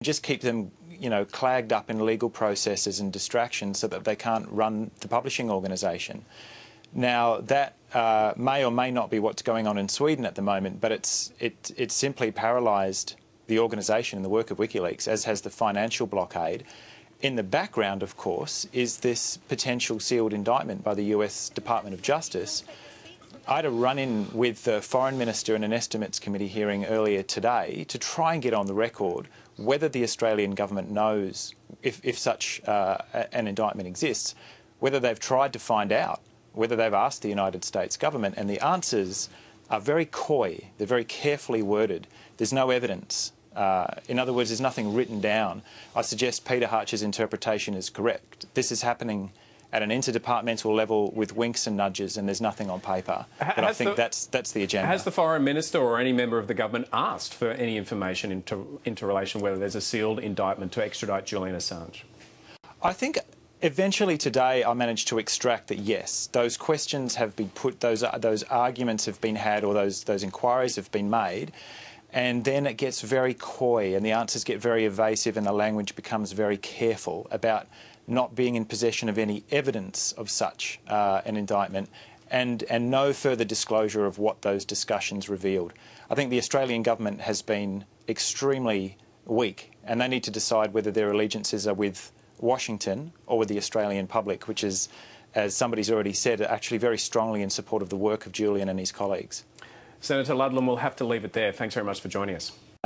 just keep them, you know, clagged up in legal processes and distractions so that they can't run the publishing organisation. Now, that may or may not be what's going on in Sweden at the moment, but it's simply paralysed the organisation and the work of WikiLeaks, as has the financial blockade. In the background, of course, is this potential sealed indictment by the US Department of Justice. I had a run-in with the Foreign Minister in an Estimates Committee hearing earlier today to try and get on the record whether the Australian government knows if such an indictment exists, whether they've tried to find out, whether they've asked the United States government, and the answers are very coy. They're very carefully worded. There's no evidence. In other words, there's nothing written down. I suggest Peter Hartcher's interpretation is correct. This is happening at an interdepartmental level with winks and nudges, and there's nothing on paper. But I think that's the agenda. Has the Foreign Minister or any member of the government asked for any information into relation whether there's a sealed indictment to extradite Julian Assange? I think eventually today I managed to extract that yes, those questions have been put, those arguments have been had, or those inquiries have been made, and then it gets very coy and the answers get very evasive and the language becomes very careful about not being in possession of any evidence of such an indictment, and no further disclosure of what those discussions revealed. I think the Australian government has been extremely weak, and they need to decide whether their allegiances are with Washington or with the Australian public, which is, as somebody's already said, actually very strongly in support of the work of Julian and his colleagues. Senator Ludlam, we'll have to leave it there. Thanks very much for joining us.